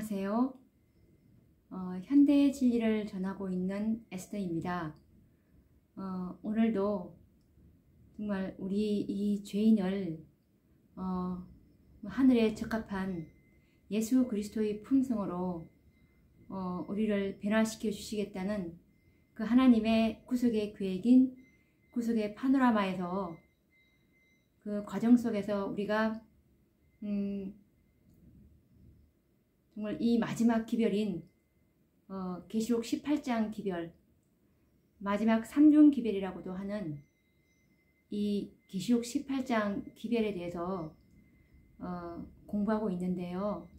안녕하세요. 현대의 진리를 전하고 있는 에스더입니다. 오늘도 정말 우리 이 죄인을 하늘에 적합한 예수 그리스도의 품성으로 우리를 변화시켜 주시겠다는 그 하나님의 구속의 계획인 구속의 파노라마에서 그 과정 속에서 우리가 정말 이 마지막 기별인 계시록 18장 기별, 마지막 3중 기별이라고도 하는 이 계시록 18장 기별에 대해서 공부하고 있는데요.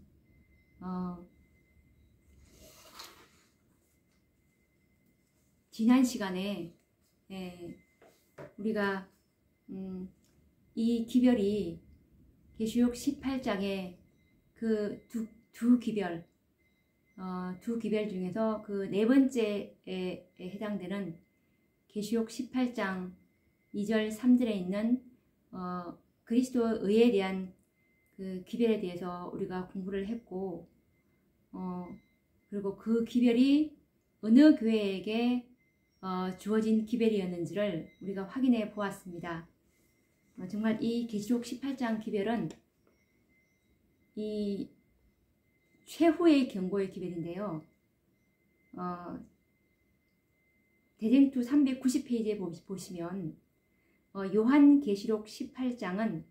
지난 시간에 우리가 이 기별이 계시록 18장의 그 두 기별 중에서 그 네 번째에 해당되는 계시록 18장 2절 3절에 있는 그리스도의 의에 대한 그 기별에 대해서 우리가 공부를 했고, 그리고 그 기별이 어느 교회에게 주어진 기별이었는지를 우리가 확인해 보았습니다. 정말 이 계시록 18장 기별은 이 최후의 경고의 기별인데요. 대쟁투 390페이지에 보시면 요한계시록 18장은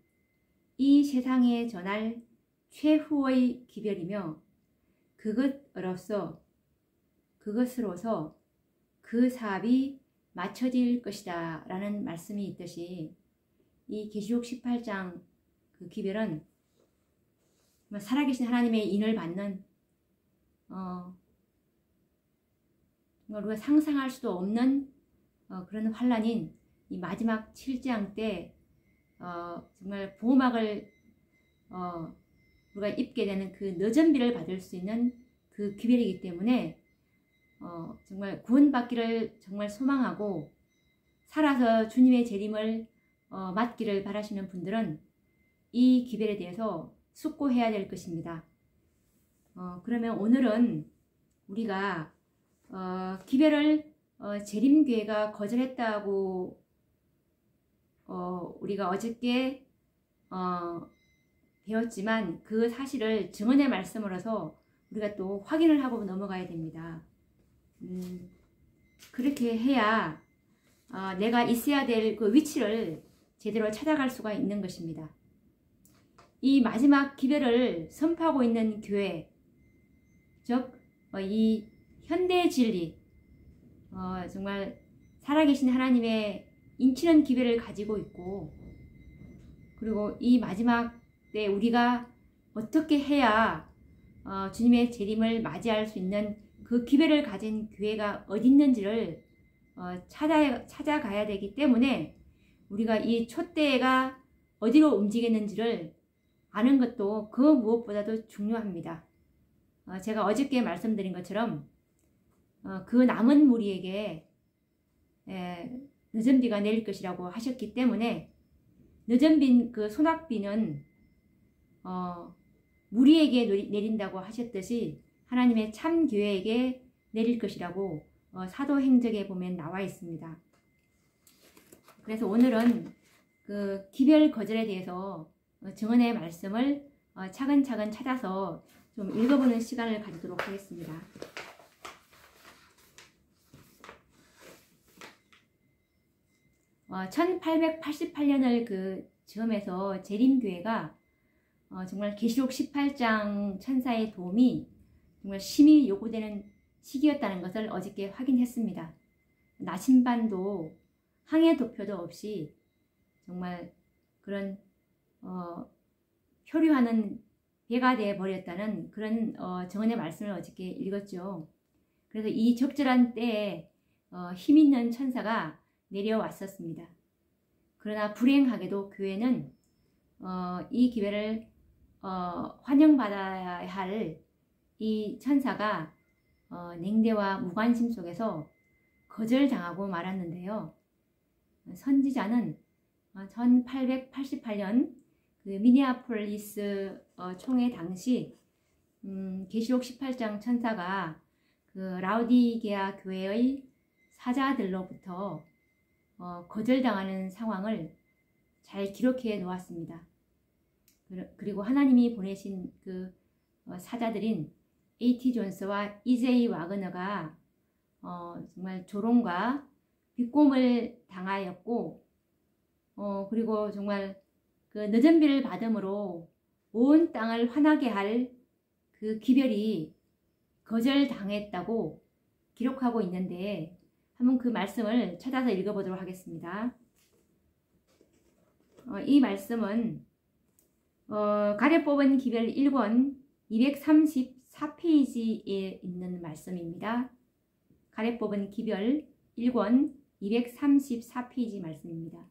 이 세상에 전할 최후의 기별이며 그것으로서 그 사업이 마쳐질 것이다 라는 말씀이 있듯이, 이 계시록 18장 그 기별은 살아계신 하나님의 인을 받는 정말 우리가 상상할 수도 없는 그런 환란인 이 마지막 7장 때 정말 보호막을 우리가 입게 되는 그 너전비를 받을 수 있는 그 기별이기 때문에 정말 구원받기를 정말 소망하고 살아서 주님의 재림을 맞기를 바라시는 분들은 이 기별에 대해서 숙고해야 될 것입니다. 그러면 오늘은 우리가 기별을 재림교회가 거절했다고 우리가 어저께 배웠지만 그 사실을 증언의 말씀으로서 우리가 또 확인을 하고 넘어가야 됩니다. 그렇게 해야 내가 있어야 될 그 위치를 제대로 찾아갈 수가 있는 것입니다. 이 마지막 기별을 선포하고 있는 교회, 즉 이 현대 진리, 정말 살아계신 하나님의 인치는 기별을 가지고 있고, 그리고 이 마지막 때 우리가 어떻게 해야 주님의 재림을 맞이할 수 있는 그 기별을 가진 교회가 어디 있는지를 찾아가야 되기 때문에 우리가 이 촛대가 어디로 움직이는지를 아는 것도 그 무엇보다도 중요합니다. 제가 어저께 말씀드린 것처럼 그 남은 무리에게 늦은 비가 내릴 것이라고 하셨기 때문에 늦은 비, 그 소낙비는 무리에게 내린다고 하셨듯이 하나님의 참 교회에게 내릴 것이라고 사도행적에 보면 나와 있습니다. 그래서 오늘은 그 기별 거절에 대해서 증언의 말씀을 차근차근 찾아서 좀 읽어보는 시간을 가지도록 하겠습니다. 어, 1888년을 그 즈음해서 재림교회가 정말 계시록 18장 천사의 도움이 정말 심히 요구되는 시기였다는 것을 어저께 확인했습니다. 나침반도 항해 도표도 없이 정말 그런 표류하는 배가 되어 버렸다는 그런 증언의 말씀을 어저께 읽었죠. 그래서 이 적절한 때에 힘있는 천사가 내려왔었습니다. 그러나 불행하게도 교회는 이 기회를 환영받아야 할 이 천사가 냉대와 무관심 속에서 거절당하고 말았는데요. 선지자는 1888년 그 미니아폴리스 총회 당시 계시록 18장 천사가 그 라우디게아 교회의 사자들로부터 거절당하는 상황을 잘 기록해 놓았습니다. 그리고 하나님이 보내신 그 사자들인 A.T. 존스와 E.J. 와그너가 정말 조롱과 비꼼을 당하였고, 그리고 정말 그 늦은 비를 받음으로 온 땅을 화나게 할 그 기별이 거절당했다고 기록하고 있는데, 한번 그 말씀을 찾아서 읽어보도록 하겠습니다. 이 말씀은 가래 뽑은 기별 1권 234페이지에 있는 말씀입니다. 가래 뽑은 기별 1권 234페이지 말씀입니다.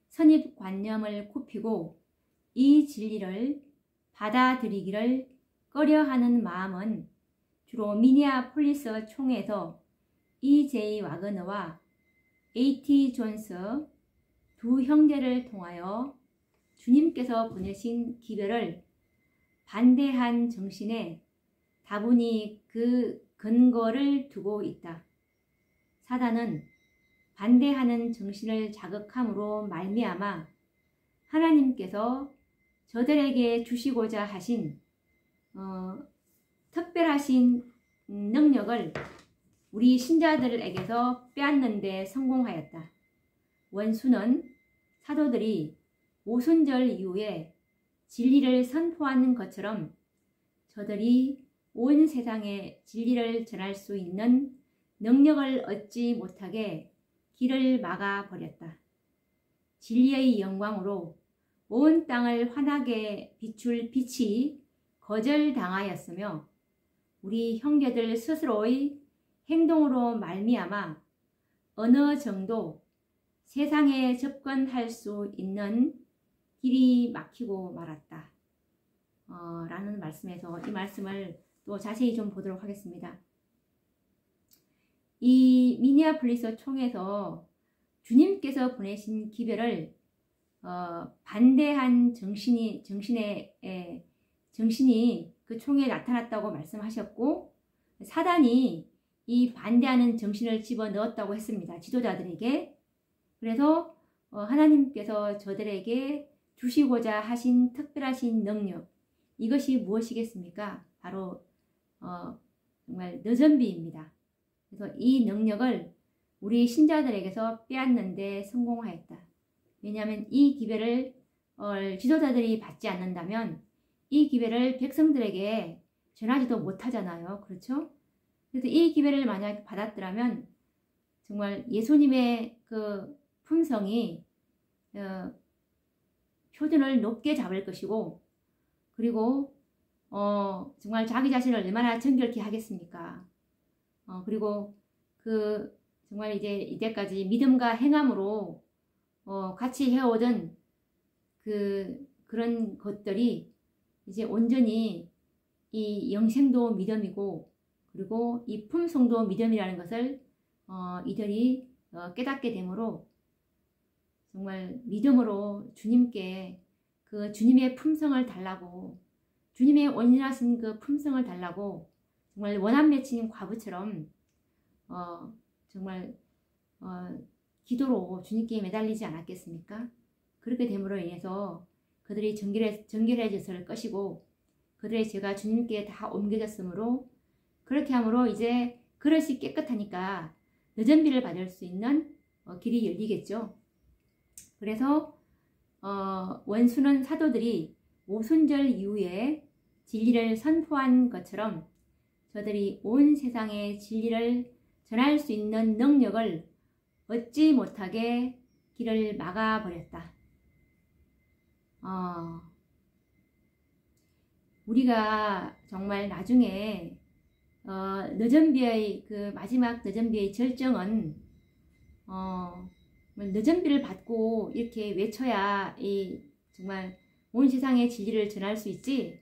선입관념을 굽히고 이 진리를 받아들이기를 꺼려하는 마음은 주로 미니아폴리스 총에서 E.J. 와그너와 A.T. 존스 두 형제를 통하여 주님께서 보내신 기별을 반대한 정신에 다분히 그 근거를 두고 있다. 사단은 반대하는 정신을 자극함으로 말미암아 하나님께서 저들에게 주시고자 하신 특별하신 능력을 우리 신자들에게서 빼앗는 데 성공하였다. 원수는 사도들이 오순절 이후에 진리를 선포하는 것처럼 저들이 온 세상에 진리를 전할 수 있는 능력을 얻지 못하게 길을 막아버렸다. 진리의 영광으로 온 땅을 환하게 비출 빛이 거절당하였으며 우리 형제들 스스로의 행동으로 말미암아 어느 정도 세상에 접근할 수 있는 길이 막히고 말았다. 라는 말씀에서 이 말씀을 또 자세히 좀 보도록 하겠습니다. 이 미니아폴리스 총에서 주님께서 보내신 기별을 반대한 정신이 그 총에 나타났다고 말씀하셨고, 사단이 이 반대하는 정신을 집어넣었다고 했습니다. 지도자들에게. 그래서 하나님께서 저들에게 주시고자 하신 특별하신 능력, 이것이 무엇이겠습니까? 바로 정말 늦은 비입니다. 그래서 이 능력을 우리 신자들에게서 빼앗는 데 성공하였다. 왜냐하면 이 기별을 지도자들이 받지 않는다면 이 기별을 백성들에게 전하지도 못하잖아요. 그렇죠? 그래서 이 기별을 만약 받았더라면 정말 예수님의 그 품성이 표준을 높게 잡을 것이고, 그리고 정말 자기 자신을 얼마나 정결케 하겠습니까? 그리고 그 정말 이제 이때까지 믿음과 행함으로 같이 해오던 그런 것들이 이제 온전히 이 영생도 믿음이고, 그리고 이 품성도 믿음이라는 것을 이들이 깨닫게 되므로 정말 믿음으로 주님께 그 주님의 품성을 달라고, 주님의 온전하신 그 품성을 달라고 정말 원한 맺힌 과부처럼 정말 기도로 주님께 매달리지 않았겠습니까? 그렇게 됨으로 인해서 그들이 정결해졌을 것이고, 그들의 죄가 주님께 다 옮겨졌으므로, 그렇게 함으로 이제 그릇이 깨끗하니까 늦은 비를 받을 수 있는 길이 열리겠죠. 그래서 원수는 사도들이 오순절 이후에 진리를 선포한 것처럼 저들이 온 세상에 진리를 전할 수 있는 능력을 얻지 못하게 길을 막아버렸다. 우리가 정말 나중에 늦은 비의 그 마지막 늦은 비의 절정은 늦은 비를 받고 이렇게 외쳐야 이 정말 온 세상의 진리를 전할 수 있지,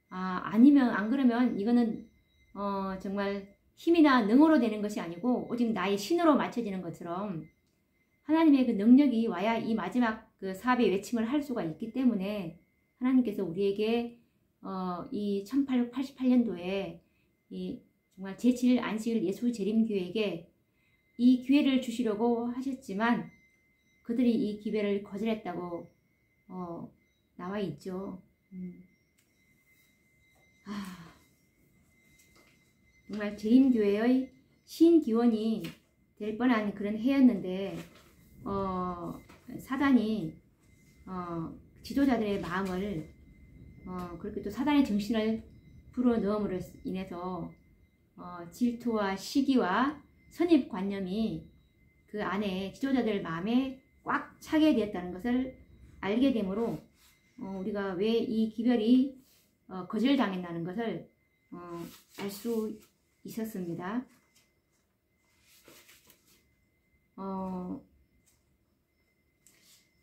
아니면 안 그러면 이거는 정말 힘이나 능으로 되는 것이 아니고 오직 나의 신으로 맞춰지는 것처럼 하나님의 그 능력이 와야 이 마지막 그 사업의 외침을 할 수가 있기 때문에 하나님께서 우리에게 이 1888년도에 이 정말 제7일 안식일 예수 재림교회에게 이 기회를 주시려고 하셨지만 그들이 이 기회를 거절했다고 나와 있죠. 정말 재림교회의 신기원이 될 뻔한 그런 해였는데 사단이 지도자들의 마음을 그렇게 또 사단의 정신을 불어넣음으로 인해서 질투와 시기와 선입관념이 그 안에 지도자들 마음에 꽉 차게 되었다는 것을 알게 되므로 우리가 왜 이 기별이 거절당했다는 것을 알 수 있었습니다.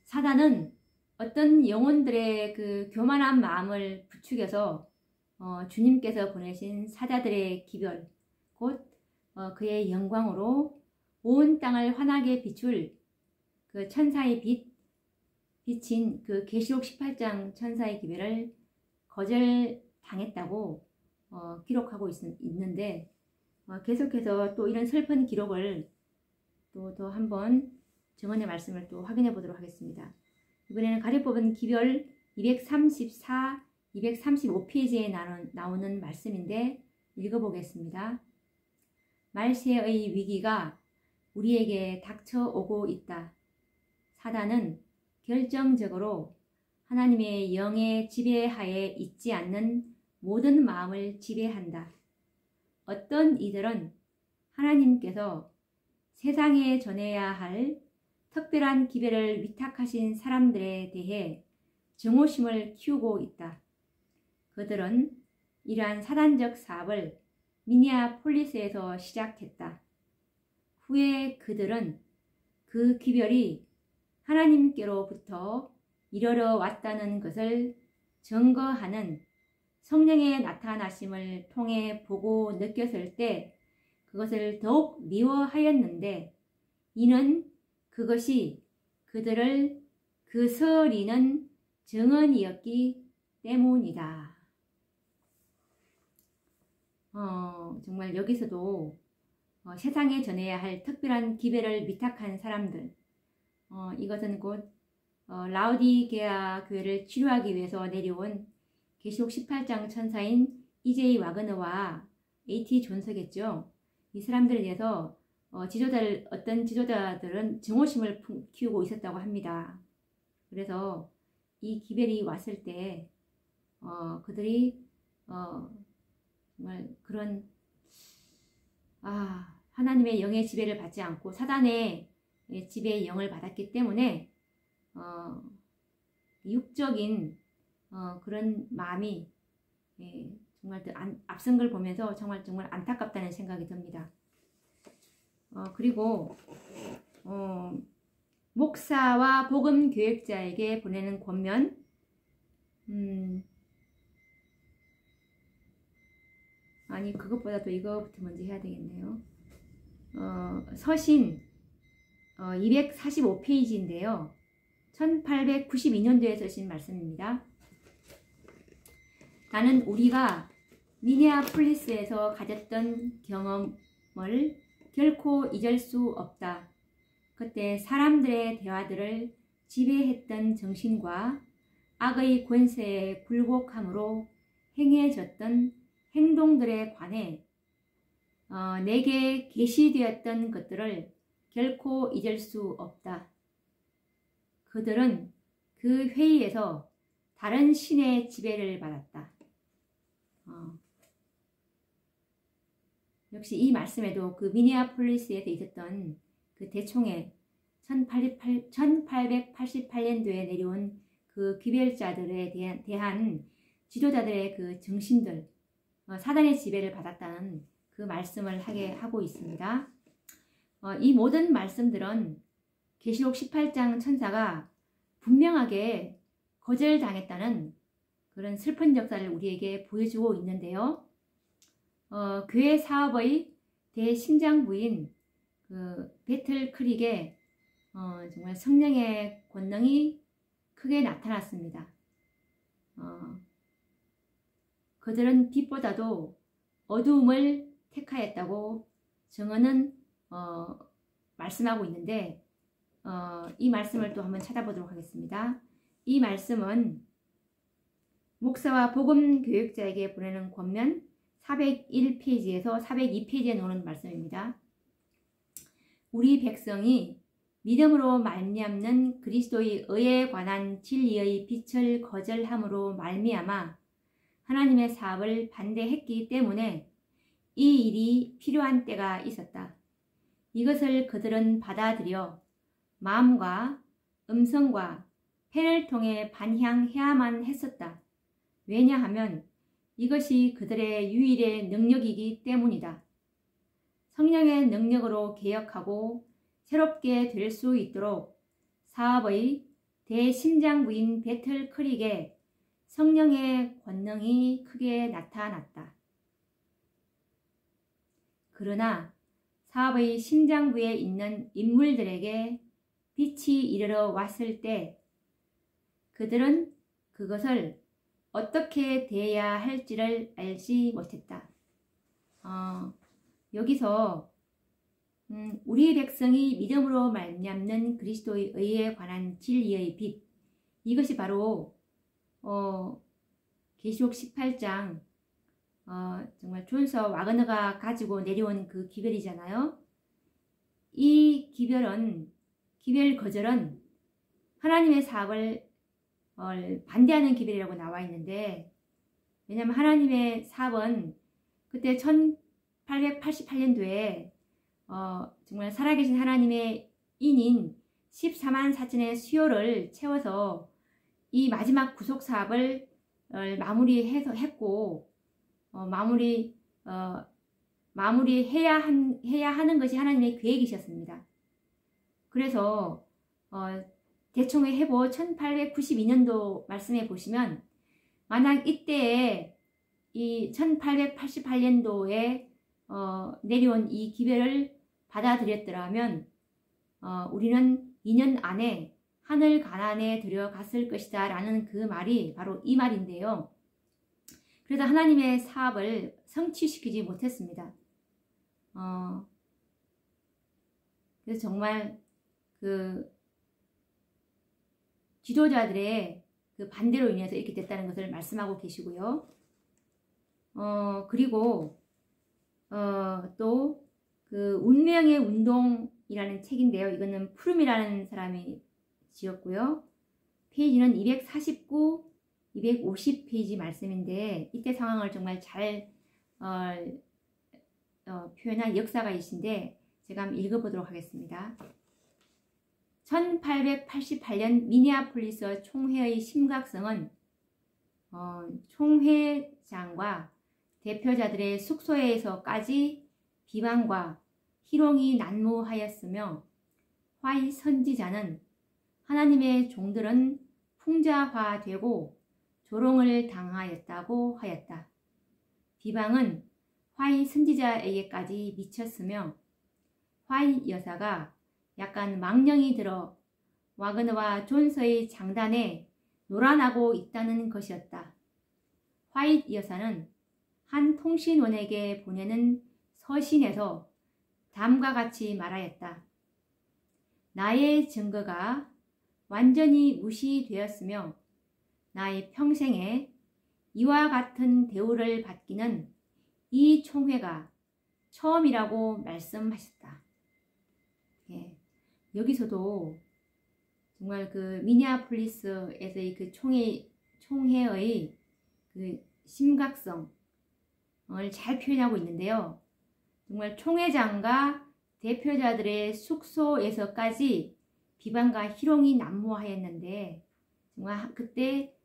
사단은 어떤 영혼들의 그 교만한 마음을 부추겨서 주님께서 보내신 사자들의 기별, 곧 그의 영광으로 온 땅을 환하게 비출 그 천사의 빛인 그 계시록 18장 천사의 기별을 거절당했다고 기록하고 있는데 계속해서 또 이런 슬픈 기록을 또 더 한번 정언의 말씀을 또 확인해 보도록 하겠습니다. 이번에는 가려뽑은 기별 234, 235페이지에 나오는 말씀인데 읽어보겠습니다. 말세의 위기가 우리에게 닥쳐오고 있다. 사단은 결정적으로 하나님의 영의 지배하에 있지 않는 모든 마음을 지배한다. 어떤 이들은 하나님께서 세상에 전해야 할 특별한 기별을 위탁하신 사람들에 대해 정오심을 키우고 있다. 그들은 이러한 사단적 사업을 미니아폴리스에서 시작했다. 후에 그들은 그 기별이 하나님께로부터 이르러 왔다는 것을 증거하는 성령의 나타나심을 통해 보고 느꼈을 때 그것을 더욱 미워하였는데 이는 그것이 그들을 그스리는 증언이었기 때문이다. 정말 여기서도 세상에 전해야 할 특별한 기별을 위탁한 사람들, 이것은 곧 라우디게아 교회를 치료하기 위해서 내려온 계시록 18장 천사인 E.J. 와그너와 A.T. 존서겠죠. 이 사람들에 대해서 어떤 지도자들은 증오심을 키우고 있었다고 합니다. 그래서 이 기별이 왔을 때 그들이 정말 그런 하나님의 영의 지배를 받지 않고 사단의 지배의 영을 받았기 때문에 육적인 그런 마음이 정말 앞선 걸 보면서 정말 안타깝다는 생각이 듭니다. 그리고 목사와 복음 교역자에게 보내는 권면, 아니 그것보다도 이거부터 먼저 해야 되겠네요. 서신 245페이지인데요. 1892년도에 쓰신 말씀입니다. 나는 우리가 미니아폴리스에서 가졌던 경험을 결코 잊을 수 없다. 그때 사람들의 대화들을 지배했던 정신과 악의 권세에 굴복함으로 행해졌던 행동들에 관해 내게 계시되었던 것들을 결코 잊을 수 없다. 그들은 그 회의에서 다른 신의 지배를 받았다. 역시 이 말씀에도 그 미니아폴리스에서 있었던 그 대총회 1888년도에 내려온 그 기별자들에 대한 지도자들의 그 정신들, 사단의 지배를 받았다는 그 말씀을 하고 있습니다. 이 모든 말씀들은 계시록 18장 천사가 분명하게 거절당했다는 그런 슬픈 역사를 우리에게 보여주고 있는데요. 교회 사업의 대심장부인 그 배틀 크릭에 정말 성령의 권능이 크게 나타났습니다. 그들은 빛보다도 어두움을 택하였다고 정언은 말씀하고 있는데 이 말씀을 또 한번 찾아보도록 하겠습니다. 이 말씀은 목사와 복음 교육자에게 보내는 권면 401페이지에서 402페이지에 나오는 말씀입니다. 우리 백성이 믿음으로 말미암는 그리스도의 의에 관한 진리의 빛을 거절함으로 말미암아 하나님의 사업을 반대했기 때문에 이 일이 필요한 때가 있었다. 이것을 그들은 받아들여 마음과 음성과 펜을 통해 반향해야만 했었다. 왜냐하면 이것이 그들의 유일의 능력이기 때문이다. 성령의 능력으로 개혁하고 새롭게 될 수 있도록 사업의 대심장부인 배틀 크릭에 성령의 권능이 크게 나타났다. 그러나 사업의 심장부에 있는 인물들에게 빛이 이르러 왔을 때 그들은 그것을 어떻게 대해야 할지를 알지 못했다. 여기서 우리 백성이 믿음으로 말미암는 그리스도의 의에 관한 진리의 빛, 이것이 바로 계시록 18장 정말 존서 와그너가 가지고 내려온 그 기별이잖아요. 이 기별 거절은 하나님의 사업을 반대하는 기별이라고 나와 있는데, 왜냐하면 하나님의 사업은 그때 1888년도에 정말 살아계신 하나님의 인인 14만 4천의 수요를 채워서 이 마지막 구속 사업을 마무리했고 마무리해야 하는 것이 하나님의 계획이셨습니다. 그래서 대총회 해보 1892년도 말씀해 보시면, 만약 이때에 이 1888년도에 내려온 이 기별을 받아들였더라면 우리는 2년 안에 하늘 가나안에 들어갔을 것이다 라는 그 말이 바로 이 말인데요. 그래서 하나님의 사업을 성취시키지 못했습니다. 그래서 정말 그 지도자들의 그 반대로 인해서 이렇게 됐다는 것을 말씀하고 계시고요. 그리고 또 그 운명의 운동이라는 책인데요. 이거는 푸름이라는 사람이 지었고요. 페이지는 249, 250페이지 말씀인데, 이때 상황을 정말 잘 표현한 역사가이신데 제가 한번 읽어보도록 하겠습니다. 1888년 미니아폴리스 총회의 심각성은 총회장과 대표자들의 숙소에서까지 비방과 희롱이 난무하였으며, 화이 선지자는 하나님의 종들은 풍자화되고 조롱을 당하였다고 하였다. 비방은 화이 선지자에게까지 미쳤으며, 화이 여사가 약간 망령이 들어 와그너와 존서의 장단에 놀아나고 있다는 것이었다. 화이트 여사는 한 통신원에게 보내는 서신에서 다음과 같이 말하였다. 나의 증거가 완전히 무시되었으며 나의 평생에 이와 같은 대우를 받기는 이 총회가 처음이라고 말씀하셨다. 예, 여기서도 정말 그 미니아폴리스에서의 그 총회의 그 심각성을 잘 표현하고 있는데요. 정말 총회장과 대표자들의 숙소에서까지 비방과 희롱이 난무하였는데, 정말 그때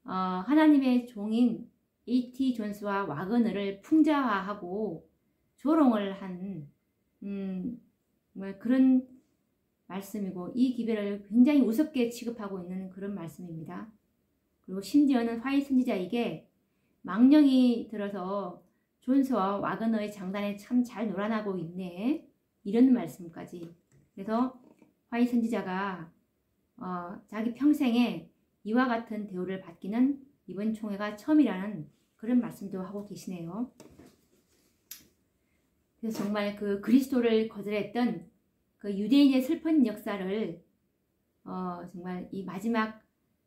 하나님의 종인 A.T. 존스와 와그너를 풍자화하고 조롱을 한 정말 그런 말씀이고, 이 기별을 굉장히 우습게 취급하고 있는 그런 말씀입니다. 그리고 심지어는 화이 선지자에게 망령이 들어서 존스와 와그너의 장단에 참 잘 놀아나고 있네, 이런 말씀까지. 그래서 화이 선지자가 자기 평생에 이와 같은 대우를 받기는 이번 총회가 처음이라는 그런 말씀도 하고 계시네요. 그래서 정말 그 그리스도를 거절했던 그 유대인의 슬픈 역사를 정말 이 마지막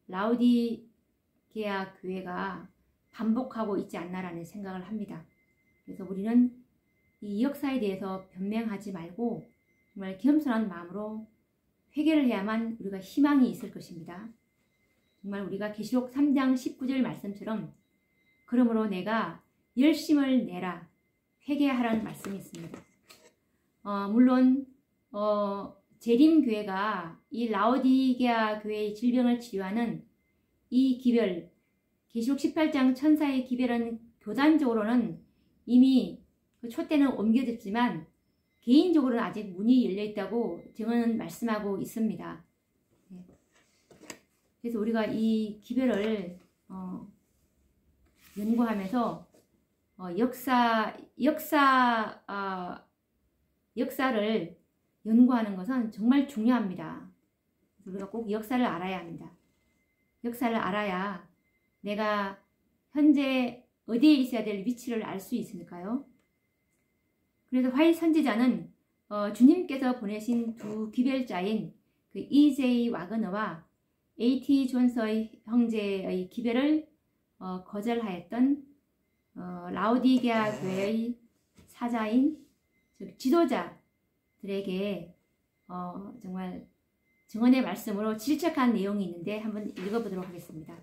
라오디게아 교회가 반복하고 있지 않나라는 생각을 합니다. 그래서 우리는 이 역사에 대해서 변명하지 말고 정말 겸손한 마음으로 회개를 해야만 우리가 희망이 있을 것입니다. 정말 우리가 계시록 3장 19절 말씀처럼 그러므로 내가 열심을 내라 회개하라는 말씀이 있습니다. 물론 재림교회가 이 라오디게아 교회의 질병을 치료하는 이 기별, 계시록 18장 천사의 기별은 교단적으로는 이미 그 촛대는 옮겨졌지만 개인적으로는 아직 문이 열려있다고 증언은 말씀하고 있습니다. 그래서 우리가 이 기별을 연구하면서 역사를 연구하는 것은 정말 중요합니다. 그래서 우리가 꼭 역사를 알아야 합니다. 역사를 알아야 내가 현재 어디에 있어야 될 위치를 알 수 있으니까요. 그래서 화이 선지자는 주님께서 보내신 두 기별자인 그 E.J. 와그너와 A.T. 존스의 형제의 기별을 거절하였던 라오디게아 교회의 사자인 지도자들에게 정말 증언의 말씀으로 질책한 내용이 있는데 한번 읽어보도록 하겠습니다.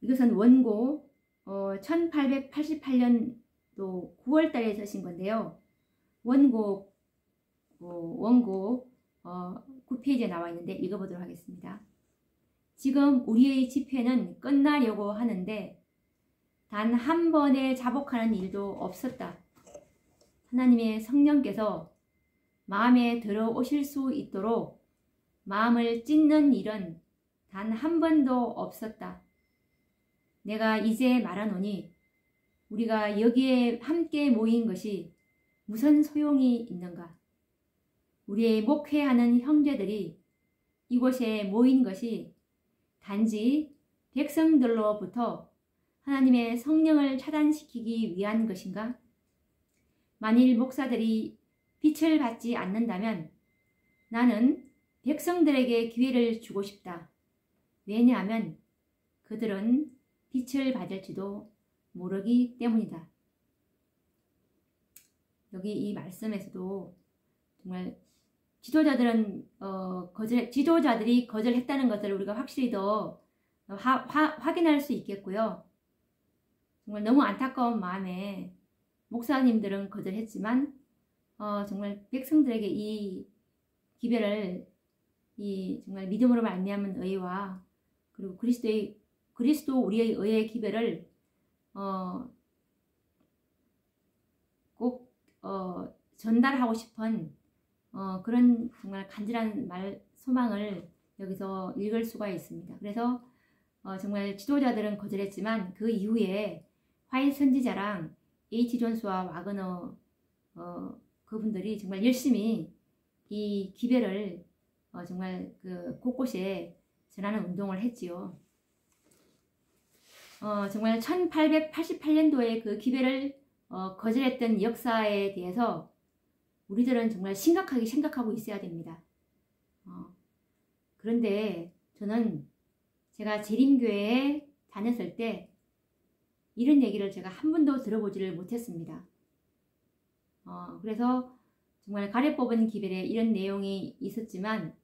이것은 원고 1888년도 9월달에 쓰신 건데요. 원고 9페이지에 나와 있는데 읽어보도록 하겠습니다. 지금 우리의 집회는 끝나려고 하는데 단 한 번에 자복하는 일도 없었다. 하나님의 성령께서 마음에 들어오실 수 있도록 마음을 찢는 일은 단 한 번도 없었다. 내가 이제 말하노니 우리가 여기에 함께 모인 것이 무슨 소용이 있는가? 우리의 목회하는 형제들이 이곳에 모인 것이 단지 백성들로부터 하나님의 성령을 차단시키기 위한 것인가? 만일 목사들이 빛을 받지 않는다면 나는 백성들에게 기회를 주고 싶다. 왜냐하면 그들은 빛을 받을지도 모르기 때문이다. 여기 이 말씀에서도 정말 지도자들이 거절했다는 것을 우리가 확실히 더 확인할 수 있겠고요. 정말 너무 안타까운 마음에 목사님들은 거절했지만 정말 백성들에게 이 기별을 정말 믿음으로 말미암은 의와 그리고 그리스도 우리의 의의 기별을 꼭 전달하고 싶은 그런 정말 간절한 소망을 여기서 읽을 수가 있습니다. 그래서 정말 지도자들은 거절했지만 그 이후에 화이 선지자랑 H. 존스와 와그너 그분들이 정말 열심히 이 기별을 정말 그 곳곳에 전하는 운동을 했지요. 정말 1888년도에 그 기별을 거절했던 역사에 대해서 우리들은 정말 심각하게 생각하고 있어야 됩니다. 그런데 저는 제가 재림교회에 다녔을 때 이런 얘기를 제가 한 번도 들어보지를 못했습니다. 그래서 정말 가래 뽑은 기별에 이런 내용이 있었지만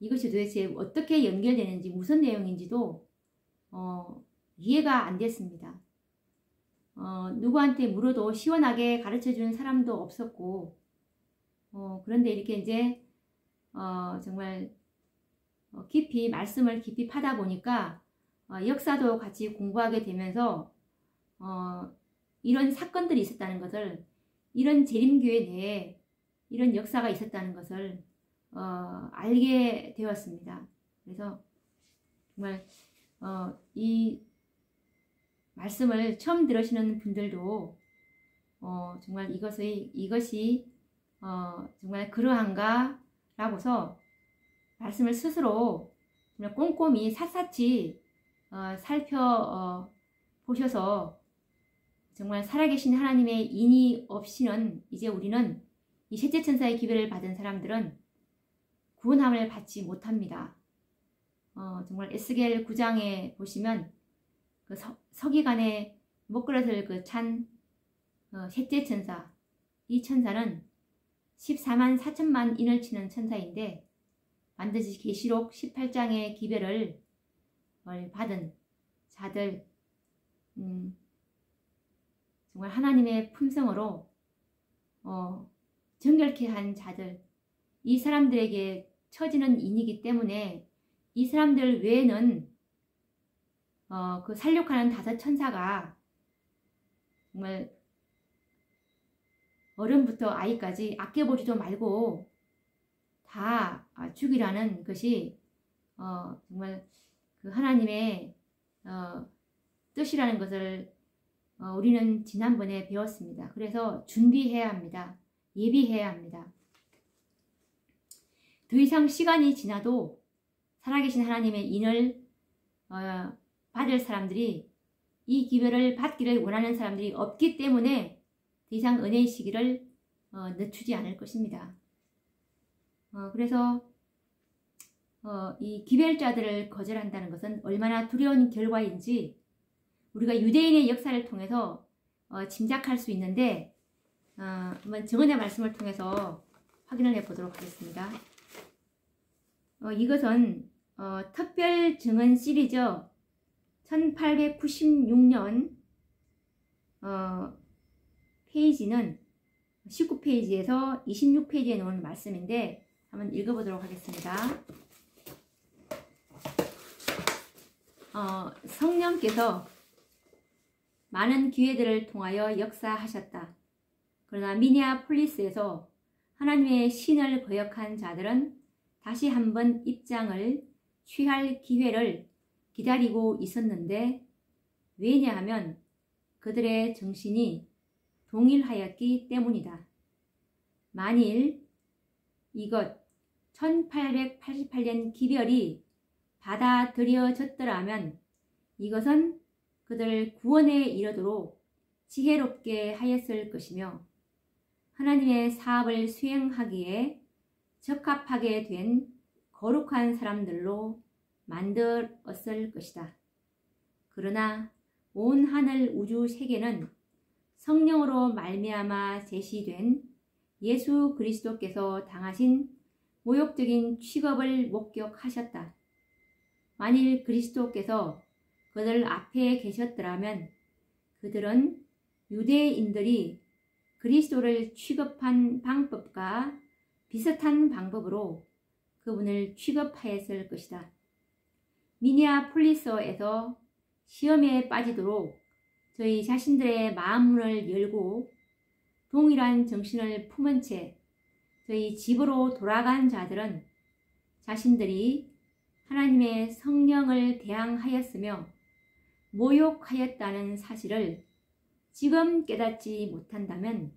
이것이 도대체 어떻게 연결되는지 무슨 내용인지도 이해가 안 됐습니다. 누구한테 물어도 시원하게 가르쳐주는 사람도 없었고 그런데 이렇게 이제 정말 말씀을 깊이 파다 보니까 역사도 같이 공부하게 되면서 이런 사건들이 있었다는 것을 이런 재림교회 내에 이런 역사가 있었다는 것을 알게 되었습니다. 그래서 정말 이 말씀을 처음 들으시는 분들도 정말 이것이 정말 그러한가 라고서 말씀을 스스로 정말 꼼꼼히 샅샅이 살펴보셔서 정말 살아계신 하나님의 인이 없이는 이제 우리는 이 셋째 천사의 기별을 받은 사람들은 구원함을 받지 못합니다. 정말 에스겔 9장에 보시면 그 서기관의 목그릇을 찬 셋째 천사, 이 천사는 14만 4천만 인을 치는 천사인데 반드시 계시록 18장의 기별을 받은 자들, 정말 하나님의 품성으로 정결케 한 자들, 이 사람들에게 처지는 인이기 때문에 이 사람들 외에는 그 살육하는 5 천사가 정말 어른부터 아이까지 아껴보지도 말고 다 죽이라는 것이 정말 그 하나님의 뜻이라는 것을 우리는 지난번에 배웠습니다. 그래서 준비해야 합니다. 예비해야 합니다. 더 이상 시간이 지나도 살아계신 하나님의 인을 받을 사람들이, 이 기별을 받기를 원하는 사람들이 없기 때문에 더 이상 은혜의 시기를 늦추지 않을 것입니다. 그래서 이 기별자들을 거절한다는 것은 얼마나 두려운 결과인지 우리가 유대인의 역사를 통해서 짐작할 수 있는데 한번 정언의 말씀을 통해서 확인을 해보도록 하겠습니다. 이것은 특별 증언 시리즈 1896년 페이지는 19페이지에서 26페이지에 놓은 말씀인데 한번 읽어보도록 하겠습니다. 성령께서 많은 기회들을 통하여 역사하셨다. 그러나 미니아폴리스에서 하나님의 신을 거역한 자들은 다시 한번 입장을 취할 기회를 기다리고 있었는데 왜냐하면 그들의 정신이 동일하였기 때문이다. 만일 이것 1888년 기별이 받아들여졌더라면 이것은 그들 구원에 이르도록 지혜롭게 하였을 것이며 하나님의 사업을 수행하기에 적합하게 된 거룩한 사람들로 만들었을 것이다. 그러나 온 하늘 우주 세계는 성령으로 말미암아 제시된 예수 그리스도께서 당하신 모욕적인 취급을 목격하셨다. 만일 그리스도께서 그들 앞에 계셨더라면 그들은 유대인들이 그리스도를 취급한 방법과 비슷한 방법으로 그분을 취급하였을 것이다. 미니아폴리스에서 시험에 빠지도록 저희 자신들의 마음문을 열고 동일한 정신을 품은 채 저희 집으로 돌아간 자들은 자신들이 하나님의 성령을 대항하였으며 모욕하였다는 사실을 지금 깨닫지 못한다면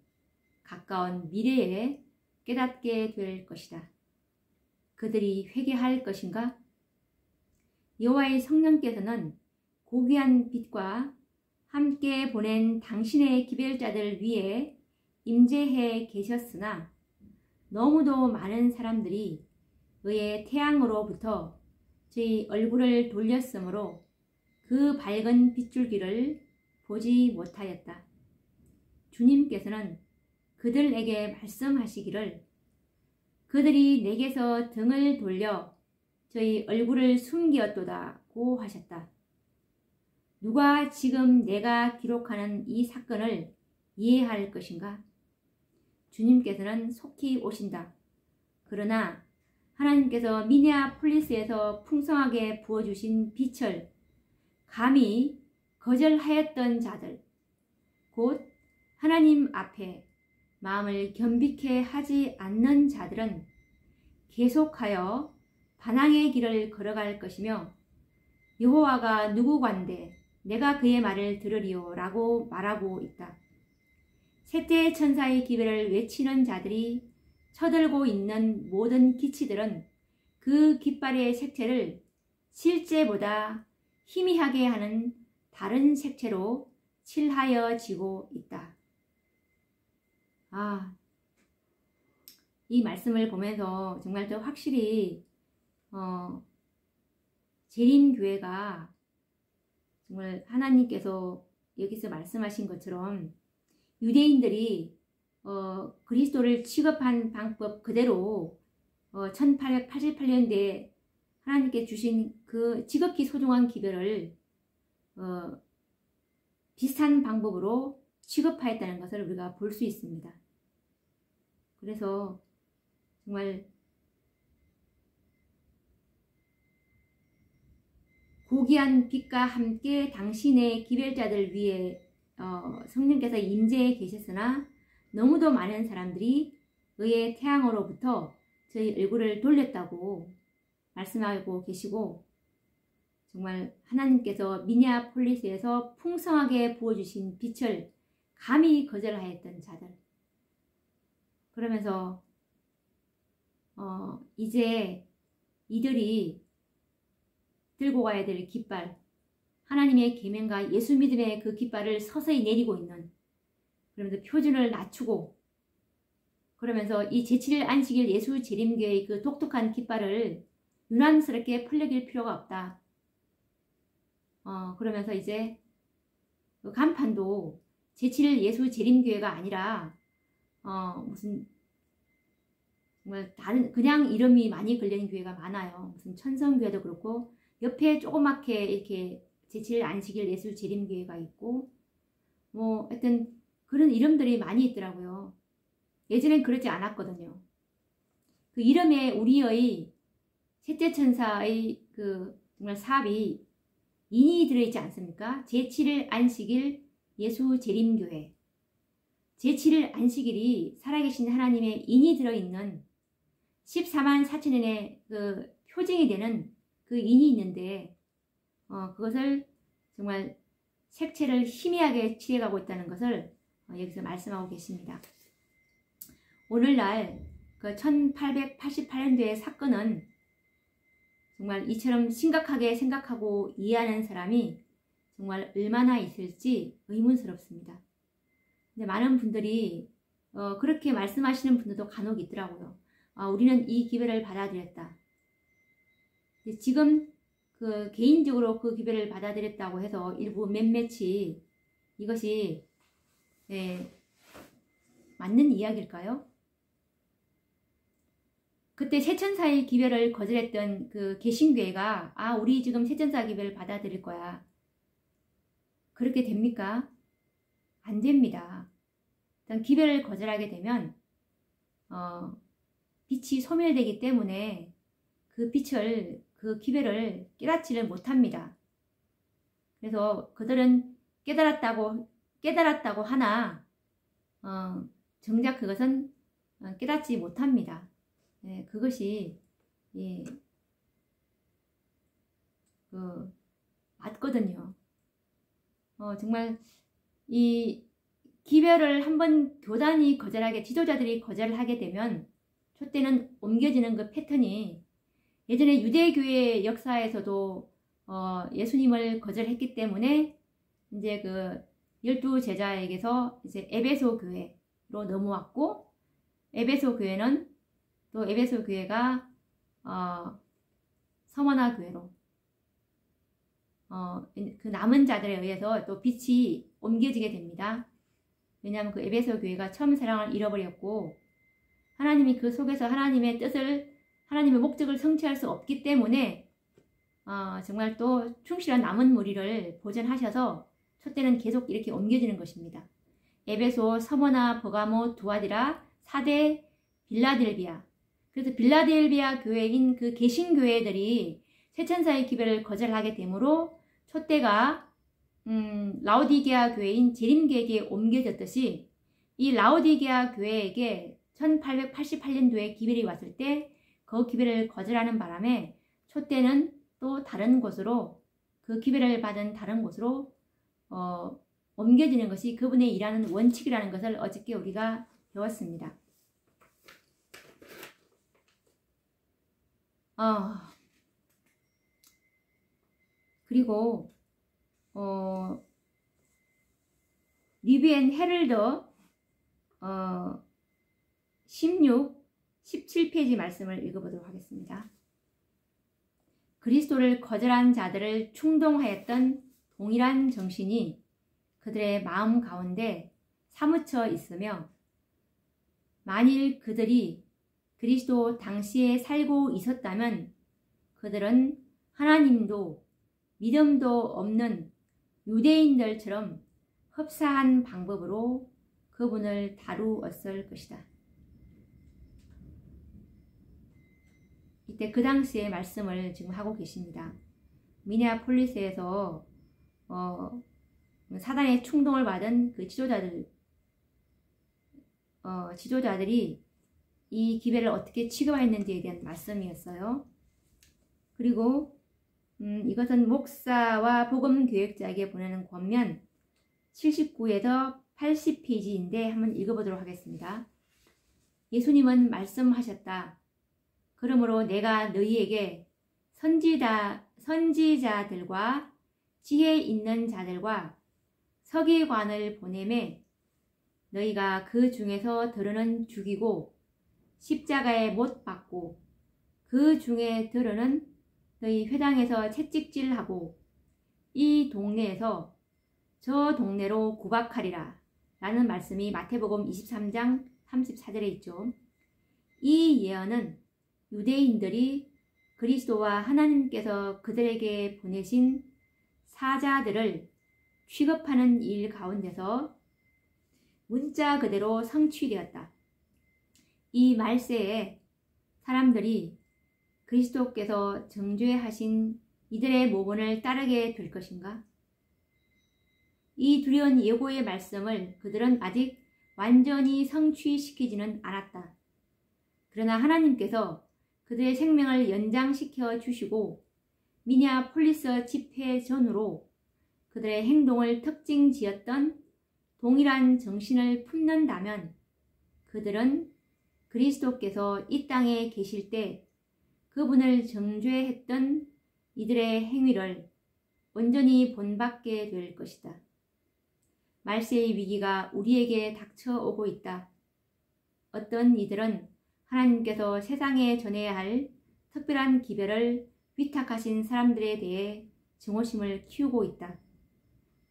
가까운 미래에 깨닫게 될 것이다. 그들이 회개할 것인가? 여호와의 성령께서는 고귀한 빛과 함께 보낸 당신의 기별자들 위에 임재해 계셨으나 너무도 많은 사람들이 그의 태양으로부터 저희 얼굴을 돌렸으므로 그 밝은 빗줄기를 보지 못하였다. 주님께서는 그들에게 말씀하시기를 그들이 내게서 등을 돌려 저희 얼굴을 숨기었도다고 하셨다. 누가 지금 내가 기록하는 이 사건을 이해할 것인가? 주님께서는 속히 오신다. 그러나 하나님께서 미니아폴리스에서 풍성하게 부어주신 빛을 감히 거절하였던 자들, 곧 하나님 앞에 마음을 겸비케 하지 않는 자들은 계속하여 반항의 길을 걸어갈 것이며 여호와가 누구관데 내가 그의 말을 들으리오 라고 말하고 있다. 셋째 천사의 기별을 외치는 자들이 쳐들고 있는 모든 기치들은 그 깃발의 색채를 실제보다 희미하게 하는 다른 색채로 칠하여지고 있다. 이 말씀을 보면서 정말 더 확실히 재림교회가 정말 하나님께서 여기서 말씀하신 것처럼 유대인들이 그리스도를 취급한 방법 그대로 1888년대에 하나님께 주신 그 지극히 소중한 기별을 비슷한 방법으로 취급하였다는 것을 우리가 볼 수 있습니다. 그래서 정말 고귀한 빛과 함께 당신의 기별자들 위에 성령께서 임재해 계셨으나 너무도 많은 사람들이 의의 태양으로부터 저희 얼굴을 돌렸다고 말씀하고 계시고, 정말 하나님께서 미니아폴리스에서 풍성하게 부어주신 빛을 감히 거절하였던 자들, 그러면서 이제 이들이 들고 가야 될 깃발, 하나님의 계명과 예수 믿음의 그 깃발을 서서히 내리고 있는, 그러면서 표준을 낮추고, 그러면서 이 제7일 안식일 예수 재림교회의 그 독특한 깃발을 유난스럽게 풀려길 필요가 없다. 그러면서 이제 그 간판도 제7일 예수 재림교회가 아니라 무슨 정말 다른 그냥 이름이 많이 걸리는 교회가 많아요. 무슨 천성교회도 그렇고 옆에 조그맣게 이렇게 제7일 안식일 예수 재림교회가 있고 뭐 하여튼 그런 이름들이 많이 있더라고요. 예전엔 그러지 않았거든요. 그 이름에 우리의 셋째 천사의 그 정말 사업이 인이 들어있지 않습니까? 제7일 안식일 예수 재림교회. 제7일 안식일이 살아계신 하나님의 인이 들어있는 14만 4천년의 그 표징이 되는 그 인이 있는데 그것을 정말 색채를 희미하게 칠해가고 있다는 것을 여기서 말씀하고 계십니다. 오늘날 그 1888년도의 사건은 정말 이처럼 심각하게 생각하고 이해하는 사람이 정말 얼마나 있을지 의문스럽습니다. 근데 많은 분들이 그렇게 말씀하시는 분들도 간혹 있더라고요. 우리는 이 기별을 받아들였다. 지금 그 개인적으로 그 기별을 받아들였다고 해서 일부 몇몇이 이것이 맞는 이야기일까요? 그때 세천사의 기별을 거절했던 그 개신교회가 우리 지금 세천사 기별을 받아들일 거야. 그렇게 됩니까? 안 됩니다. 일단 기별을 거절하게 되면 빛이 소멸되기 때문에 그 빛을 그 기별을 깨닫지를 못합니다. 그래서 그들은 깨달았다고 하나 정작 그것은 깨닫지 못합니다. 그것이 맞거든요. 정말 이 기별을 한번 교단이 거절하게, 지도자들이 거절을 하게 되면 촛대는 옮겨지는 그 패턴이 예전에 유대교회 역사에서도 예수님을 거절했기 때문에 이제 그 12제자에게서 이제 에베소 교회로 넘어왔고, 에베소 교회는 또 에베소 교회가 서머나 교회로 그 남은 자들에 의해서 또 빛이 옮겨지게 됩니다. 왜냐하면 그 에베소 교회가 처음 사랑을 잃어버렸고 하나님이 그 속에서 하나님의 뜻을, 하나님의 목적을 성취할 수 없기 때문에 정말 또 충실한 남은 무리를 보존하셔서 촛대는 계속 이렇게 옮겨지는 것입니다. 에베소, 서머나, 버가모, 두아디라, 사대, 빌라델비아. 그래서 빌라델비아 교회인 그 개신교회들이 세천사의 기별을 거절하게 되므로 촛대가 라오디게아 교회인 재림교회에게 옮겨졌듯이 이 라오디게아 교회에게 1888년도에 기별이 왔을 때 그 기별을 거절하는 바람에 촛대는 또 다른 곳으로, 그 기별을 받은 다른 곳으로 옮겨지는 것이 그분의 일하는 원칙이라는 것을 어저께 우리가 배웠습니다. 그리고 리비엔 헤럴더 16, 17페이지 말씀을 읽어보도록 하겠습니다. 그리스도를 거절한 자들을 충동하였던 동일한 정신이 그들의 마음 가운데 사무쳐 있으며 만일 그들이 그리스도 당시에 살고 있었다면 그들은 하나님도 믿음도 없는 유대인들처럼 흡사한 방법으로 그분을 다루었을 것이다. 이때 그 당시의 말씀을 지금 하고 계십니다. 미네아폴리스에서 사단의 충동을 받은 그 지도자들이 이 기회를 어떻게 취급했는지에 대한 말씀이었어요. 그리고 이것은 목사와 복음교역자에게 보내는 권면 79에서 80페이지인데 한번 읽어보도록 하겠습니다. 예수님은 말씀하셨다. 그러므로 내가 너희에게 선지자들과 지혜 있는 자들과 서기관을 보내매 너희가 그 중에서 들어는 죽이고 십자가에 못 박고 그 중에 들어는 너희 회당에서 채찍질하고 이 동네에서 저 동네로 구박하리라 라는 말씀이 마태복음 23장 34절에 있죠. 이 예언은 유대인들이 그리스도와 하나님께서 그들에게 보내신 사자들을 취급하는 일 가운데서 문자 그대로 성취되었다. 이 말세에 사람들이 그리스도께서 정죄하신 이들의 모본을 따르게 될 것인가? 이 두려운 예고의 말씀을 그들은 아직 완전히 성취시키지는 않았다. 그러나 하나님께서 그들의 생명을 연장시켜 주시고 미네아폴리스 집회 전후로 그들의 행동을 특징 지었던 동일한 정신을 품는다면 그들은 그리스도께서 이 땅에 계실 때 그분을 정죄했던 이들의 행위를 온전히 본받게 될 것이다. 말세의 위기가 우리에게 닥쳐오고 있다. 어떤 이들은 하나님께서 세상에 전해야 할 특별한 기별을 위탁하신 사람들에 대해 증오심을 키우고 있다.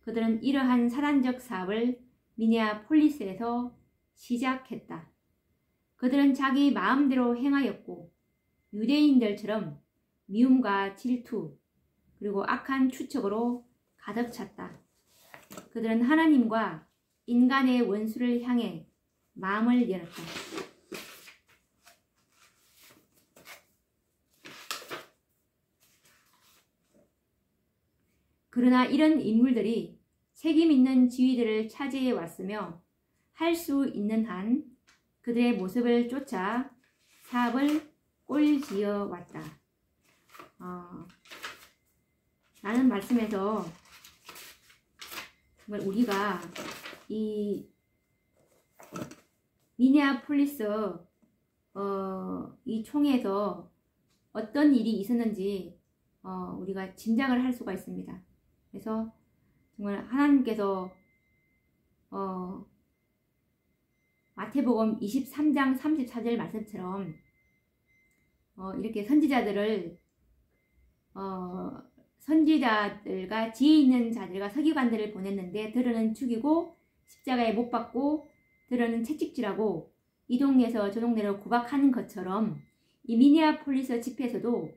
그들은 이러한 사단적 사업을 미네아폴리스에서 시작했다. 그들은 자기 마음대로 행하였고 유대인들처럼 미움과 질투 그리고 악한 추측으로 가득 찼다. 그들은 하나님과 인간의 원수를 향해 마음을 열었다. 그러나 이런 인물들이 책임 있는 지위들을 차지해 왔으며 할 수 있는 한 그들의 모습을 쫓아 사업을 꼴지어 왔다. 라는 말씀에서 정말 우리가 이 미네아폴리스 이 총회에서 어떤 일이 있었는지 우리가 짐작을 할 수가 있습니다. 그래서 정말 하나님께서 마태복음 23장 34절 말씀처럼 이렇게 선지자들과 지혜 있는 자들과 서기관들을 보냈는데 들어는 죽이고 십자가에 못 박고 들어는 채찍질하고 이 동네에서 저 동네로 구박하는 것처럼 이 미네아폴리스 집회에서도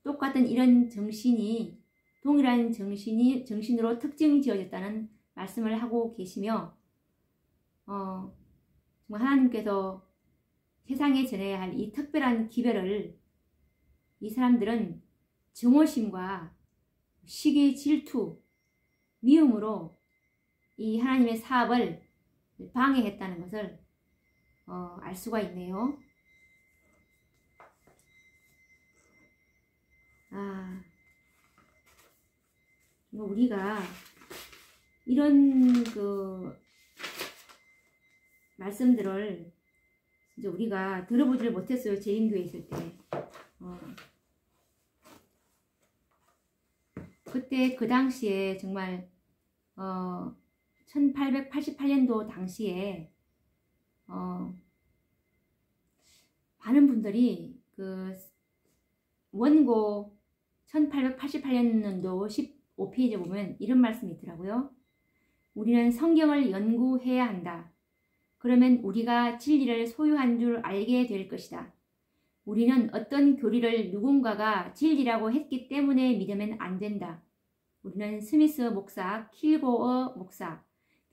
똑같은 이런 정신이 동일한 정신으로 특징 지어졌다는 말씀을 하고 계시며 정말 하나님께서 세상에 전해야 할 이 특별한 기별을 이 사람들은 증오심과 시기, 질투, 미움으로 이 하나님의 사업을 방해했다는 것을 알 수가 있네요. 우리가 이런 말씀들을 진짜 우리가 들어보지를 못했어요. 재림교회 있을 때. 그때 그 당시에 정말 1888년도 당시에 많은 분들이 그 원고 1888년도 15페이지에 보면 이런 말씀이 있더라고요. 우리는 성경을 연구해야 한다. 그러면 우리가 진리를 소유한 줄 알게 될 것이다. 우리는 어떤 교리를 누군가가 진리라고 했기 때문에 믿으면 안 된다. 우리는 스미스 목사, 킬고어 목사,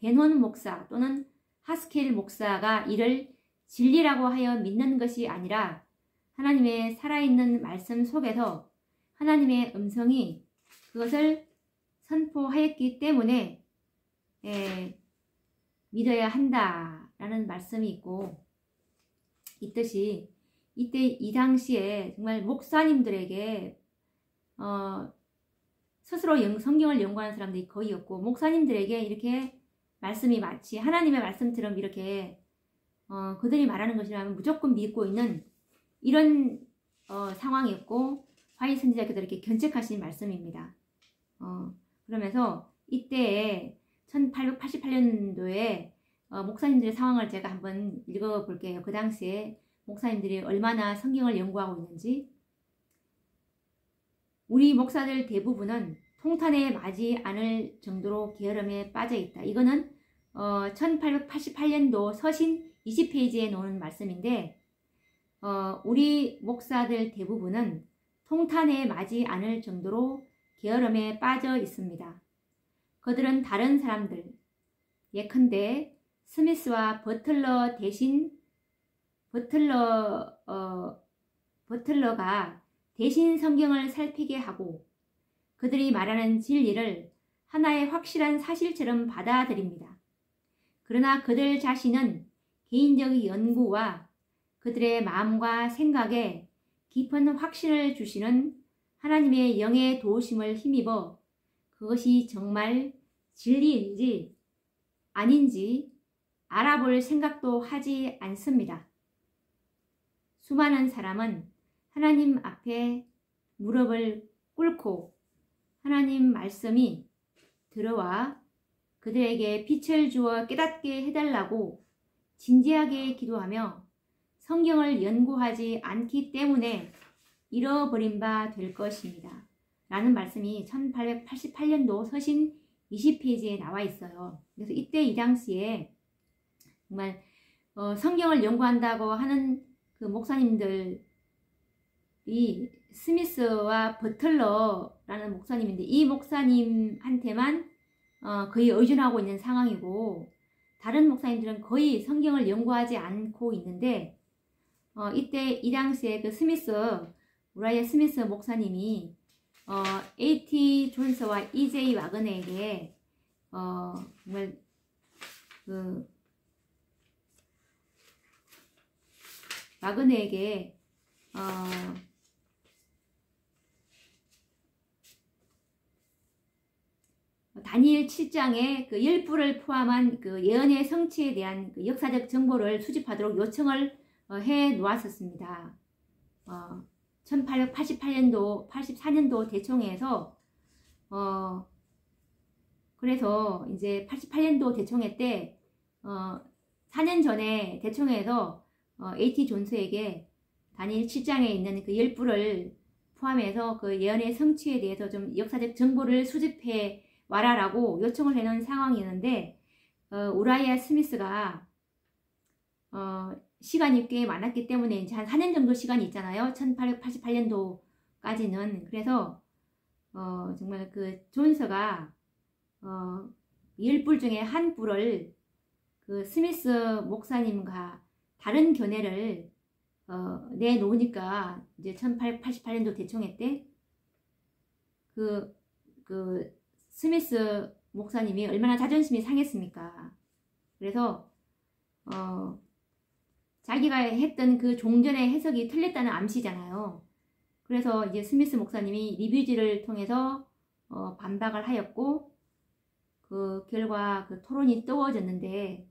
베논 목사 또는 하스켈 목사가 이를 진리라고 하여 믿는 것이 아니라 하나님의 살아있는 말씀 속에서 하나님의 음성이 그것을 선포하였기 때문에 믿어야 한다라는 말씀이 있고, 있듯이 이때 이 당시에 정말 목사님들에게 스스로 성경을 연구하는 사람들이 거의 없고, 목사님들에게 이렇게 말씀이 마치 하나님의 말씀처럼 이렇게 그들이 말하는 것이라면 무조건 믿고 있는 이런 상황이었고, 화이 선지자께서 이렇게 견책하신 말씀입니다. 그러면서 이때에 1888년도에 목사님들의 상황을 제가 한번 읽어볼게요. 그 당시에 목사님들이 얼마나 성경을 연구하고 있는지. 우리 목사들 대부분은 통탄에 맞지 않을 정도로 게으름에 빠져 있다. 이거는 1888년도 서신 20페이지에 놓은 말씀인데, 우리 목사들 대부분은 통탄에 맞지 않을 정도로 게으름에 빠져 있습니다. 그들은 다른 사람들, 예컨대 스미스와 버틀러 대신 버틀러가 대신 성경을 살피게 하고 그들이 말하는 진리를 하나의 확실한 사실처럼 받아들입니다. 그러나 그들 자신은 개인적 연구와 그들의 마음과 생각에 깊은 확신을 주시는 하나님의 영의 도우심을 힘입어 그것이 정말 진리인지 아닌지 알아볼 생각도 하지 않습니다. 수많은 사람은 하나님 앞에 무릎을 꿇고 하나님 말씀이 들어와 그들에게 빛을 주어 깨닫게 해달라고 진지하게 기도하며 성경을 연구하지 않기 때문에 잃어버린 바 될 것입니다. 라는 말씀이 1888년도 서신 20페이지에 나와 있어요. 그래서 이때 이 당시에 정말 성경을 연구한다고 하는 그 목사님들이 스미스와 버틀러라는 목사님인데, 이 목사님한테만 거의 의존하고 있는 상황이고, 다른 목사님들은 거의 성경을 연구하지 않고 있는데, 이때 이 당시에 그 우라이아 스미스 목사님이 A.T. 존스와 E.J. 와그너에게 정말 그 와그너에게 다니엘 7장에 그 10부를 포함한 그 예언의 성취에 대한 그 역사적 정보를 수집하도록 요청을 해 놓았었습니다. 1888년도, 84년도 대총회에서 그래서 이제 88년도 대총회 때 4년 전에 대총회에서 A.T. 존스에게 다니엘 7장에 있는 그 10부를 포함해서 그 예언의 성취에 대해서 좀 역사적 정보를 수집해 와라라고 요청을 해놓은 상황이었는데, 우라이아 스미스가 시간이 꽤 많았기 때문에 이제 한 4년 정도 시간이 있잖아요. 1888년도까지는. 그래서 정말 그 존스가 10뿔 중에 한 뿔을 그 스미스 목사님과 다른 견해를 내놓으니까 이제 1888년도 대총회 때 그 스미스 목사님이 얼마나 자존심이 상했습니까? 그래서 자기가 했던 그 종전의 해석이 틀렸다는 암시잖아요. 그래서 이제 스미스 목사님이 리뷰지를 통해서 반박을 하였고, 그 결과 그 토론이 뜨거워졌는데,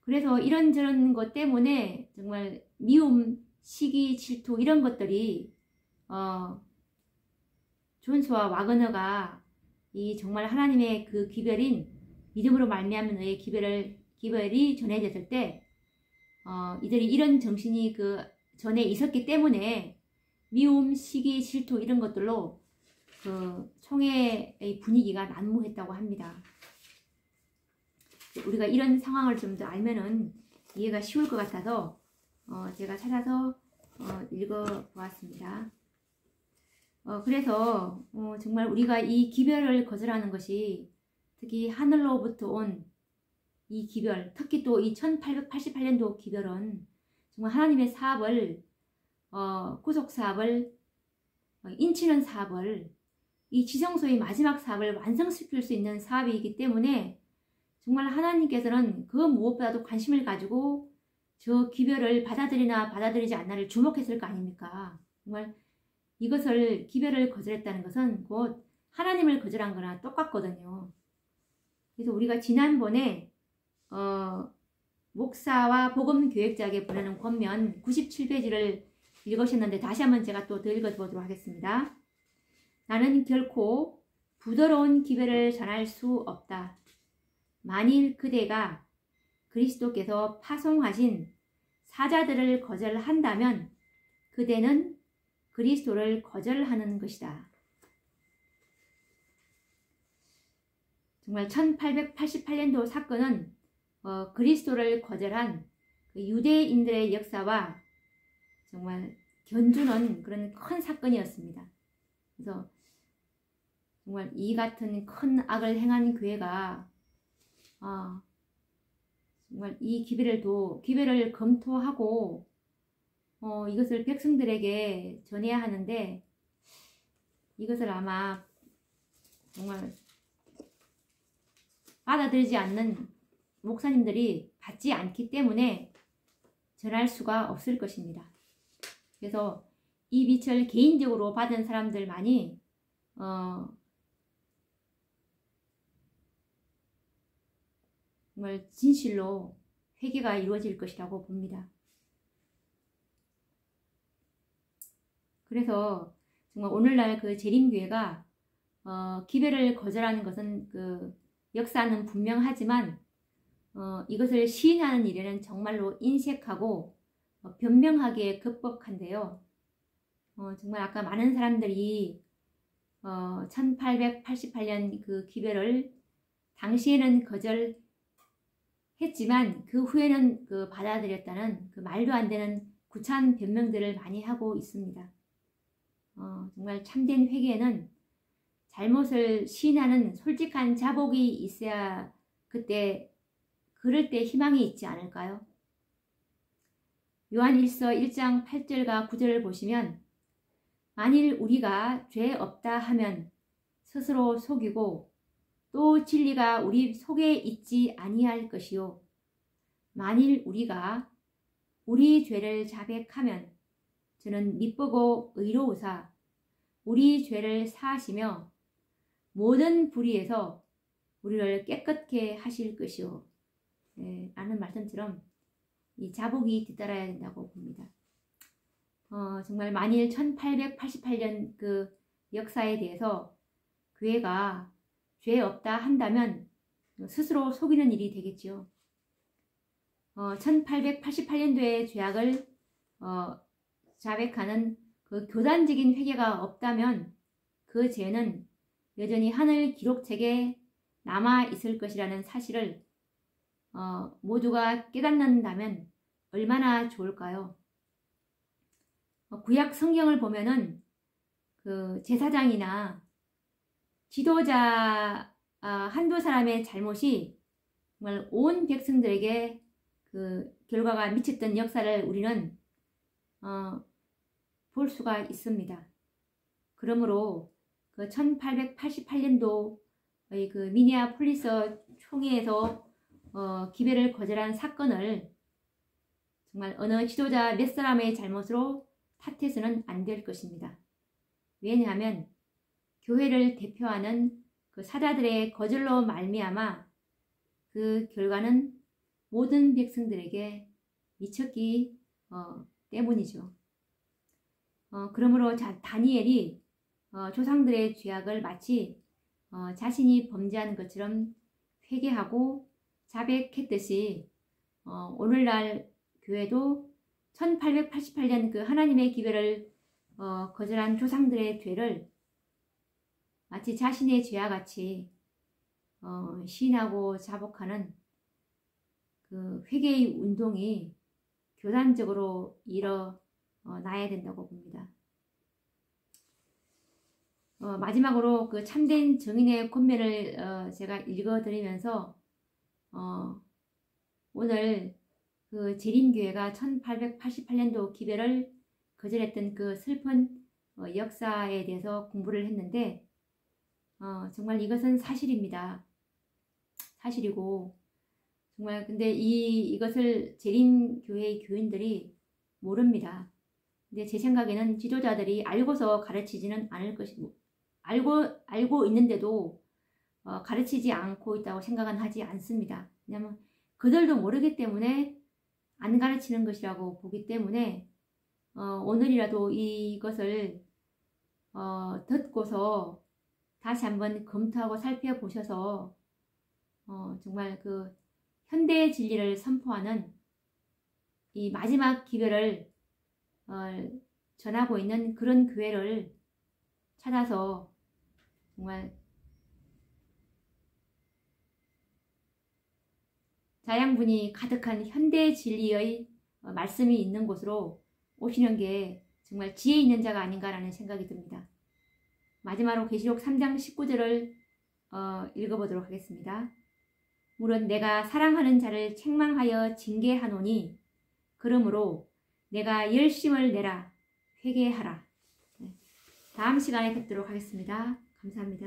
그래서 이런저런 것 때문에 정말 미움, 시기, 질투 이런 것들이 존스와 와그너가 이 정말 하나님의 그 기별인 믿음으로 말미암은 의의 기별이 전해졌을 때 이들이 이런 정신이 그 전에 있었기 때문에 미움, 시기, 질투 이런 것들로 그 총회의 분위기가 난무했다고 합니다. 우리가 이런 상황을 좀 더 알면은 이해가 쉬울 것 같아서 제가 찾아서 읽어보았습니다. 그래서 정말 우리가 이 기별을 거절하는 것이 특히 하늘로부터 온 이 기별, 특히 또 이 1888년도 기별은 정말 하나님의 사업을 구속 사업을 인치는 사업을 이 지성소의 마지막 사업을 완성시킬 수 있는 사업이기 때문에 정말 하나님께서는 그 무엇보다도 관심을 가지고 저 기별을 받아들이나 받아들이지 않나를 주목했을 거 아닙니까? 정말 이것을 기별을 거절했다는 것은 곧 하나님을 거절한 거나 똑같거든요. 그래서 우리가 지난번에 목사와 복음교역자에게 보내는 권면 97페이지를 읽으셨는데 다시 한번 제가 또 더 읽어보도록 하겠습니다. 나는 결코 부드러운 기별을 전할 수 없다. 만일 그대가 그리스도께서 파송하신 사자들을 거절한다면 그대는 그리스도를 거절하는 것이다. 정말 1888년도 사건은 그리스도를 거절한 그 유대인들의 역사와 정말 견주는 그런 큰 사건이었습니다. 그래서 정말 이 같은 큰 악을 행한 교회가 정말 이 기별을 검토하고 이것을 백성들에게 전해야 하는데 이것을 아마 정말 받아들이지 않는 목사님들이 받지 않기 때문에 전할 수가 없을 것입니다. 그래서 이 빛을 개인적으로 받은 사람들만이 정말 진실로 회개가 이루어질 것이라고 봅니다. 그래서 정말 오늘날 그 재림교회가 기별을 거절하는 것은 그 역사는 분명하지만 이것을 시인하는 일에는 정말로 인색하고 변명하기에 급박한데요. 정말 아까 많은 사람들이 1888년 그 기별을 당시에는 거절했지만 그 후에는 그 받아들였다는 그 말도 안 되는 구차한 변명들을 많이 하고 있습니다. 정말 참된 회개에는 잘못을 시인하는 솔직한 자복이 있어야 그럴 때 희망이 있지 않을까요? 요한일서 1장 8절과 9절을 보시면 만일 우리가 죄 없다 하면 스스로 속이고 또 진리가 우리 속에 있지 아니할 것이요 만일 우리가 우리 죄를 자백하면 저는 미쁘고 의로우사 우리 죄를 사하시며 모든 불의에서 우리를 깨끗게 하실 것이요 라는 말씀처럼 이 자복이 뒤따라야 된다고 봅니다. 정말 만일 1888년 그 역사에 대해서 교회가 죄 없다 한다면 스스로 속이는 일이 되겠죠. 1888년도의 죄악을 자백하는 그 교단적인 회개가 없다면 그 죄는 여전히 하늘 기록책에 남아 있을 것이라는 사실을 모두가 깨닫는다면 얼마나 좋을까요? 구약 성경을 보면은 그 제사장이나 지도자 한두 사람의 잘못이 정말 온 백성들에게 그 결과가 미쳤던 역사를 우리는 볼 수가 있습니다. 그러므로 그 1888년도의 그 미니아폴리스 총회에서 기별을 거절한 사건을 정말 어느 지도자 몇 사람의 잘못으로 탓해서는 안 될 것입니다. 왜냐하면 교회를 대표하는 그 사자들의 거절로 말미암아 그 결과는 모든 백성들에게 미쳤기 때문이죠. 그러므로 다니엘이 조상들의 죄악을 마치 자신이 범죄한 것처럼 회개하고 자백했듯이 오늘날 교회도 1888년 그 하나님의 기별을 거절한 조상들의 죄를 마치 자신의 죄와 같이 시인하고 자복하는 그 회개의 운동이 교단적으로 일어나야 된다고 봅니다. 마지막으로 그 참된 정인의 권면을 제가 읽어드리면서 오늘 그 재림교회가 1888년도 기별을 거절했던 그 슬픈 역사에 대해서 공부를 했는데 정말 이것은 사실입니다. 사실이고 정말 근데 이것을 재림교회의 교인들이 모릅니다. 근데 제 생각에는 지도자들이 알고서 가르치지는 않을 것이고 알고 있는데도 가르치지 않고 있다고 생각은 하지 않습니다. 왜냐하면 그들도 모르기 때문에 안 가르치는 것이라고 보기 때문에 오늘이라도 이것을 듣고서 다시 한번 검토하고 살펴보셔서 정말 그 현대의 진리를 선포하는 이 마지막 기별을 전하고 있는 그런 교회를 찾아서 정말 자양분이 가득한 현대 진리의 말씀이 있는 곳으로 오시는 게 정말 지혜 있는 자가 아닌가라는 생각이 듭니다. 마지막으로 계시록 3장 19절을 읽어보도록 하겠습니다. 물은 내가 사랑하는 자를 책망하여 징계하노니 그러므로 내가 열심을 내라 회개하라. 다음 시간에 뵙도록 하겠습니다. 감사합니다.